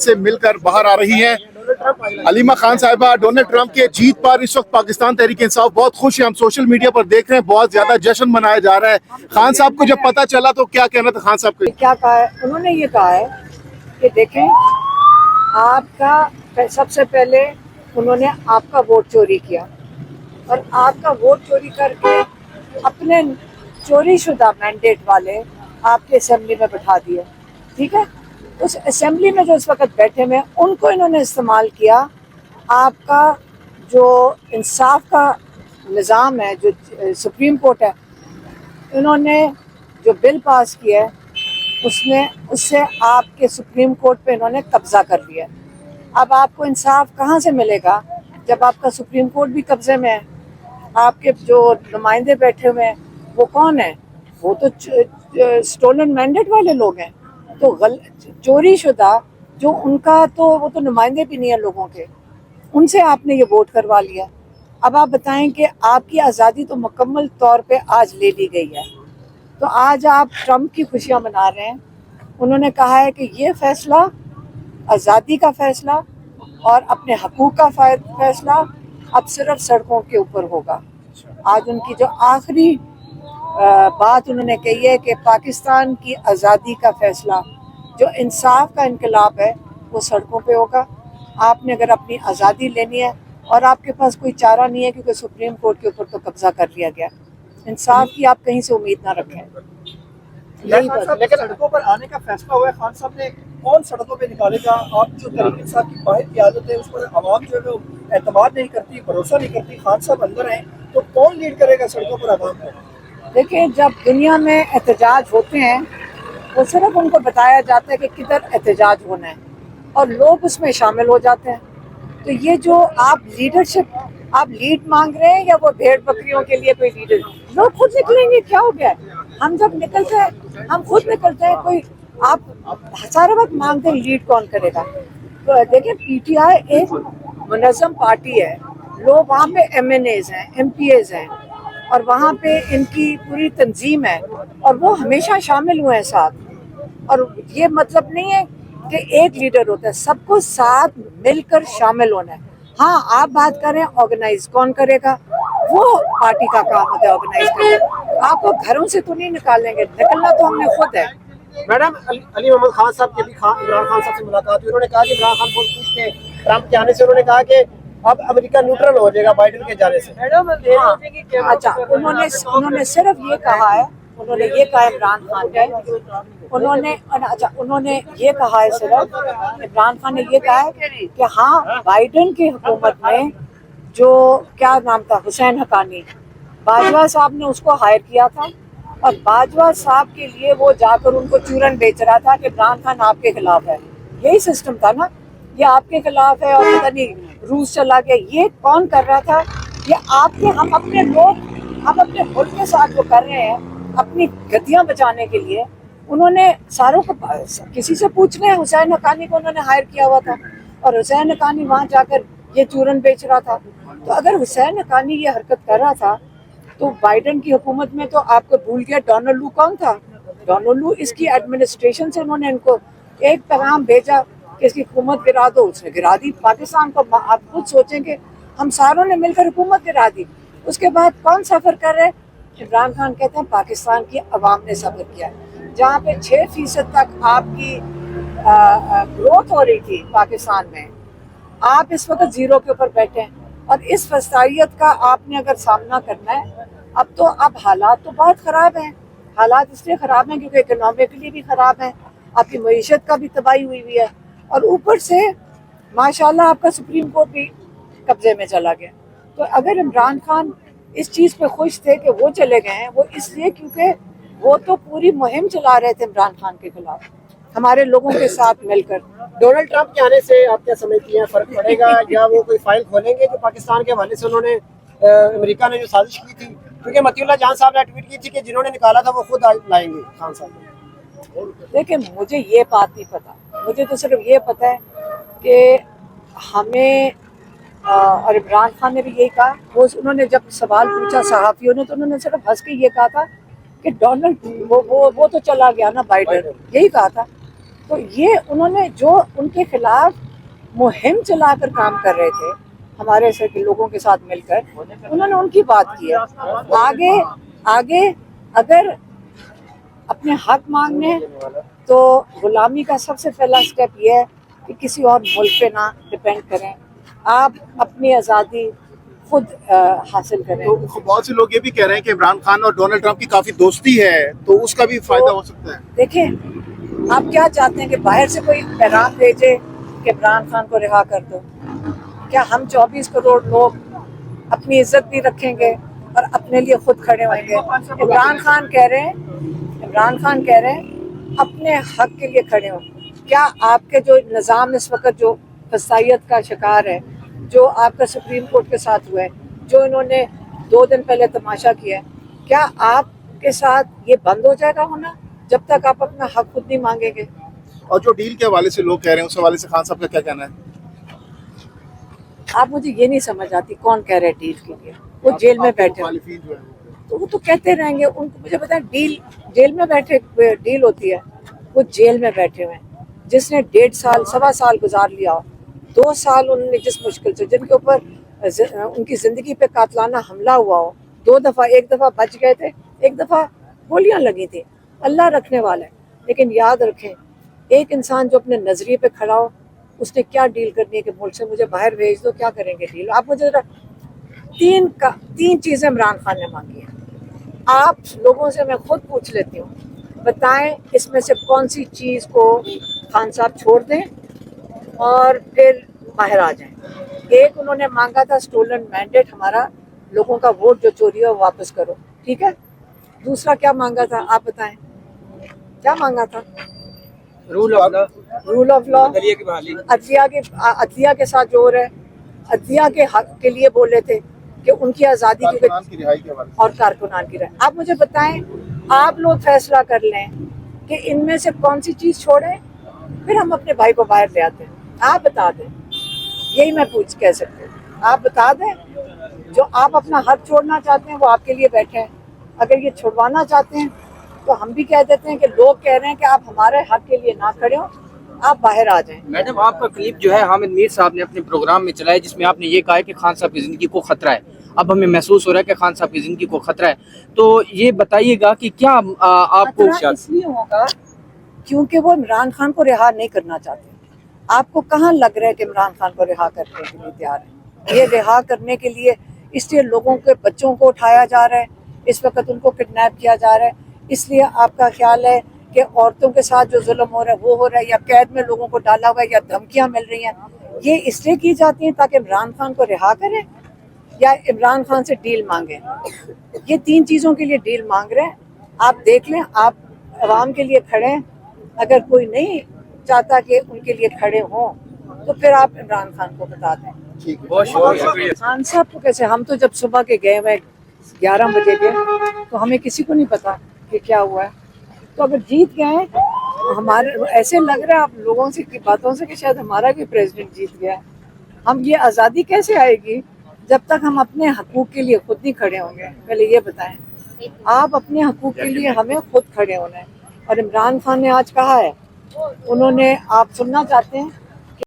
سے مل کر باہر آ رہی ہیں. علیمہ خان صاحبہ ڈونلڈ ٹرمپ کے جیت پر اس وقت پاکستان تحریک انصاف بہت خوش ہے. ہم سوشل میڈیا پر دیکھ رہے ہیں بہت زیادہ جشن منایا جا رہا ہے. خان صاحب کو جب پتہ چلا تو کیا کہنا تھا خان صاحب کو؟ کیا کہا ہے انہوں نے؟ یہ کہا ہے کہ دیکھیں آپ کا سب سے پہلے انہوں نے آپ کا ووٹ چوری کیا اور آپ کا ووٹ چوری کر کے اپنے چوری شدہ مینڈیٹ والے آپ کے اسمبلی میں بٹھا دیے. ٹھیک ہے، اس اسمبلی میں جو اس وقت بیٹھے ہوئے ان کو انہوں نے استعمال کیا. آپ کا جو انصاف کا نظام ہے، جو سپریم کورٹ ہے، انہوں نے جو بل پاس کیا ہے اس سے آپ کے سپریم کورٹ پہ انہوں نے قبضہ کر لیا. اب آپ کو انصاف کہاں سے ملے گا جب آپ کا سپریم کورٹ بھی قبضے میں ہے؟ آپ کے جو نمائندے بیٹھے ہوئے ہیں وہ کون ہیں؟ وہ تو اسٹولن مینڈیٹ والے لوگ ہیں. تو چوری شدہ جو ان کا تو وہ تو نمائندے بھی نہیں ہیں لوگوں کے، ان سے آپ نے یہ ووٹ کروا لیا. اب آپ بتائیں کہ آپ کی آزادی تو مکمل طور پہ آج لے لی گئی ہے، تو آج آپ ٹرمپ کی خوشیاں منا رہے ہیں. انہوں نے کہا ہے کہ یہ فیصلہ، آزادی کا فیصلہ اور اپنے حقوق کا فیصلہ اب صرف سڑکوں کے اوپر ہوگا. آج ان کی جو آخری بات انہوں نے کہی ہے کہ پاکستان کی آزادی کا فیصلہ، جو انصاف کا انقلاب ہے، وہ سڑکوں پہ ہوگا. آپ نے اگر اپنی آزادی لینی ہے اور آپ کے پاس کوئی چارہ نہیں ہے کیونکہ سپریم کورٹ کے اوپر تو قبضہ کر لیا گیا، انصاف کی آپ کہیں سے امید نہ رکھیں. لیکن سڑکوں پر آنے کا فیصلہ ہوا ہے، خان صاحب نے کون سڑکوں پہ نکالے گا؟ آپ جو تحریک انصاف کی واحد قیادت ہے اس پر عوام جو ہے وہ اعتماد نہیں کرتی، بھروسہ نہیں کرتی. خان صاحب اندر ہیں تو کون لیڈ کرے گا سڑکوں پر عوام کو؟ دیکھیں، جب دنیا میں احتجاج ہوتے ہیں وہ صرف ان کو بتایا جاتا ہے کہ کدھر احتجاج ہونا ہے اور لوگ اس میں شامل ہو جاتے ہیں. تو یہ جو آپ لیڈرشپ، آپ لیڈ مانگ رہے ہیں یا وہ بھیڑ بکریوں کے لیے کوئی لیڈر؟ لوگ خود نکلیں گے، کیا ہو گیا؟ ہم جب نکلتے ہیں ہم خود نکلتے ہیں. کوئی آپ سارا وقت مانگتے ہیں لیڈ کون کرے گا؟ تو دیکھیں، پی ٹی آئی ایک منظم پارٹی ہے. لوگ وہاں پہ ایم این ایز ہیں، ایم پی ایز ہیں، اور وہاں پہ ان کی پوری تنظیم ہے اور وہ ہمیشہ شامل ہوئے ہیں ساتھ. اور یہ مطلب نہیں ہے کہ ایک لیڈر ہوتا ہے، سب کو ساتھ مل کر شامل ہونا ہے. ہاں، آپ بات کریں آرگنائز کون کرے گا، وہ پارٹی کا کام ہوتا ہے آرگنائز کرنا. آپ کو گھروں سے تو نہیں نکالیں گے، نکلنا تو ہم نے خود ہے. میڈم، علی محمد خان صاحب کے بھی عمران خان صاحب سے ملاقات ہوئی، انہوں نے کہا کہ عمران خان بہت خوش تھے ٹرمپ کے آنے سے. انہوں نے کہا کہ اب امریکہ نیوٹرل ہو جائے گا بائیڈن کے جانے سے. اچھا، انہوں نے صرف یہ کہا ہے، انہوں نے یہ کہا عمران خان نے، انہوں نے یہ کہا ہے، صرف عمران خان نے یہ کہا ہے کہ ہاں بائیڈن کی حکومت میں جو کیا نام تھا، حسین حقانی، باجوہ صاحب نے اس کو ہائر کیا تھا اور باجوہ صاحب کے لیے وہ جا کر ان کو چورن بیچ رہا تھا کہ عمران خان آپ کے خلاف ہے. یہی سسٹم تھا نا، یہ آپ کے خلاف ہے اور پتہ نہیں روس چلا گیا. یہ کون کر رہا تھا؟ یہ آپ کے، ہم اپنے لوگ، ہم اپنے ملک کے ساتھ جو کر رہے ہیں اپنی گدیاں بچانے کے لیے. انہوں نے ساروں کو کسی سے پوچھ رہے ہیں، حسین حقانی کو انہوں نے ہائر کیا ہوا تھا اور حسین حقانی وہاں جا کر یہ چورن بیچ رہا تھا. تو اگر حسین حقانی یہ حرکت کر رہا تھا تو بائیڈن کی حکومت میں تو آپ کو بھول گیا ڈونلڈ لو کون تھا؟ ڈونلڈ لو، اس کی ایڈمنسٹریشن سے انہوں نے ان کو ایک پیغام بھیجا کہ اس کی حکومت گرا دو، اس نے گرا دی. پاکستان کو آپ خود سوچیں کہ ہم ساروں نے مل کر حکومت گرا دی. اس کے بعد کون سفر کر رہے؟ عمران خان کہتے ہیں پاکستان کی عوام نے سفر کیا. جہاں پہ 6% تک آپ کی گروتھ ہو رہی تھی پاکستان میں، آپ اس وقت زیرو کے اوپر بیٹھے ہیں. اور اس فسادیت کا آپ نے اگر سامنا کرنا ہے، اب حالات تو بہت خراب ہیں. حالات اس لیے خراب ہیں کیونکہ اکنامکلی بھی خراب ہیں، آپ کی معیشت کا بھی تباہی ہوئی ہوئی ہے، اور اوپر سے ماشاءاللہ آپ کا سپریم کورٹ بھی قبضے میں چلا گیا. تو اگر عمران خان اس چیز پہ خوش تھے کہ وہ چلے گئے ہیں، وہ اس لیے کیونکہ وہ تو پوری مہم چلا رہے تھے عمران خان کے خلاف ہمارے لوگوں کے ساتھ مل کر. ڈونلڈ ٹرمپ کے آنے سے آپ کیا سمجھتی ہیں، فرق پڑے گا یا وہ کوئی فائل کھولیں گے جو پاکستان کے حوالے سے انہوں نے امریکہ نے جو سازش کی تھی؟ کیونکہ مطیع اللہ جان صاحب نے ٹویٹ کی تھی کہ جنہوں نے نکالا تھا وہ خود لائیں گے خان صاحب. دیکھیں، مجھے یہ بات نہیں پتا، مجھے تو صرف یہ پتا ہے کہ ہمیں اور عمران خان نے بھی یہی کہا. انہوں نے جب سوال پوچھا صحافیوں نے تو انہوں نے صرف ہنس کے یہ کہا تھا کہ ڈونلڈ وہ تو چلا گیا نا بائیڈن، یہی کہا تھا. تو یہ انہوں نے جو ان کے خلاف مہم چلا کر کام کر رہے تھے ہمارے سے لوگوں کے ساتھ مل کر, انہوں نے ان کی بات کی ہے. آگے اگر اپنے حق مانگنے تو غلامی کا سب سے پہلا سٹیپ یہ ہے کہ کسی اور ملک پہ نہ ڈپینڈ کریں, آپ اپنی آزادی خود حاصل کریں. تو بہت سے لوگ یہ بھی کہہ رہے ہیں کہ عمران خان اور ڈونلڈ ٹرمپ کی کافی دوستی ہے, تو اس کا بھی فائدہ ہو سکتا ہے. دیکھیں آپ کیا چاہتے ہیں کہ باہر سے کوئی پیغام بھیجے کہ عمران خان کو رہا کر دو؟ کیا ہم 24 کروڑ لوگ اپنی عزت بھی رکھیں گے اور اپنے لیے خود کھڑے ہوئیں گے؟ عمران خان کہہ رہے ہیں اپنے حق کے لیے کھڑے ہوں. کیا آپ کے جو نظام اس وقت جو فسائیت کا شکار ہے, جو آپ کا سپریم کورٹ کے ساتھ ہوا ہے, جو انہوں نے 2 دن پہلے تماشا کیا ہے, کیا آپ کے ساتھ یہ بند ہو جائے گا ہونا جب تک آپ اپنا حق خود نہیں مانگیں گے؟ اور جو ڈیل کے حوالے سے لوگ کہہ رہے ہیں اس حوالے سے خان صاحب کا کیا کہنا ہے؟ آپ مجھے یہ نہیں سمجھ آتی کون کہہ رہے ڈیل کے لیے؟ وہ جیل میں بیٹھے ہیں مخالفین جو ہیں تو وہ تو کہتے رہیں گے. ان کو مجھے بتائیں ڈیل جیل میں بیٹھے ڈیل ہوتی ہے؟ وہ جیل میں بیٹھے ہوئے ہیں. جس نے 1.5 سال 1.25 سال گزار لیا ہو, 2 سال انہوں نے جس مشکل سے, جن کے اوپر ان کی زندگی پہ قاتلانہ حملہ ہوا ہو, 2 دفعہ, ایک دفعہ بچ گئے تھے, ایک دفعہ گولیاں لگی تھی. اللہ رکھنے والا ہے. لیکن یاد رکھیں ایک انسان جو اپنے نظریے پہ کھڑا ہو, اس نے کیا ڈیل کرنی ہے کہ ملک سے مجھے باہر بھیج دو؟ کیا کریں گے ڈیل؟ آپ مجھے 3 چیزیں عمران خان نے مانگی ہیں. آپ لوگوں سے میں خود پوچھ لیتی ہوں, بتائیں اس میں سے کون سی چیز کو خان صاحب چھوڑ دیں اور پھر باہر آ جائیں. ایک انہوں نے مانگا تھا اسٹولن مینڈیٹ, ہمارا لوگوں کا ووٹ جو چوری ہو واپس کرو, ٹھیک ہے. دوسرا کیا مانگا تھا آپ بتائیں, کیا مانگا تھا؟ رول آف لا, عدلیہ کے ساتھ جو ہو رہا ہے, عدلیہ کے حق کے لیے بولے تھے کہ ان کی آزادی کی رہائی کے حوالے سے. اور کارکنان کی رائے. آپ مجھے بتائیں, آپ لوگ فیصلہ کر لیں کہ ان میں سے کون سی چیز چھوڑیں, پھر ہم اپنے بھائی کو باہر لے آتے ہیں. آپ بتا دیں, یہی میں کہہ سکتے ہیں, آپ بتا دیں جو آپ اپنا حق چھوڑنا چاہتے ہیں وہ آپ کے لیے بیٹھے ہیں. اگر یہ چھڑوانا چاہتے ہیں تو ہم بھی کہہ دیتے ہیں کہ لوگ کہہ رہے ہیں کہ آپ ہمارے حق کے لیے نہ کھڑے ہوں, آپ باہر آ جائیں. میڈم آپ کا کلپ جو ہے حامد میر صاحب نے اپنے پروگرام میں چلایا, جس میں آپ نے یہ کہا ہے کہ خان صاحب کی زندگی کو خطرہ ہے. اب ہمیں محسوس ہو رہا ہے کہ خان صاحب کی زندگی کو خطرہ ہے, تو یہ بتائیے گا کہ کیا آپ کو خطرہ اس لیے ہوگا کیونکہ وہ عمران خان کو رہا نہیں کرنا چاہتے. آپ کو کہاں لگ رہا ہے کہ عمران خان کو رہا کرنے کے لیے تیار ہے؟ یہ رہا کرنے کے لیے اس لیے لوگوں کے بچوں کو اٹھایا جا رہا ہے, اس وقت ان کو کڈنیپ کیا جا رہا ہے. اس لیے آپ کا خیال ہے کہ عورتوں کے ساتھ جو ظلم ہو رہا ہے وہ ہو رہا ہے, یا قید میں لوگوں کو ڈالا ہوا ہے, یا دھمکیاں مل رہی ہیں, یہ اس لیے کی جاتی ہیں تاکہ عمران خان کو رہا کریں یا عمران خان سے ڈیل مانگیں؟ یہ 3 چیزوں کے لیے ڈیل مانگ رہے ہیں. آپ دیکھ لیں, آپ عوام کے لیے کھڑے ہیں. اگر کوئی نہیں چاہتا کہ ان کے لیے کھڑے ہوں تو پھر آپ عمران خان کو بتا دیں. خان صاحب کو کیسے, ہم تو جب صبح کے گئے ہوئے 11 بجے گئے تو ہمیں کسی کو نہیں پتا کہ کیا ہوا ہے. تو اگر جیت گئے ہمارے, ایسے لگ رہا ہے آپ لوگوں سے کی باتوں سے کہ شاید ہمارا بھی پریزیڈنٹ جیت گیا. ہم یہ آزادی کیسے آئے گی جب تک ہم اپنے حقوق کے لیے خود نہیں کھڑے ہوں گے؟ پہلے یہ بتائیں. آپ اپنے حقوق کے لیے ہمیں خود کھڑے ہونا ہے. اور عمران خان نے آج کہا ہے, انہوں نے, آپ سننا چاہتے ہیں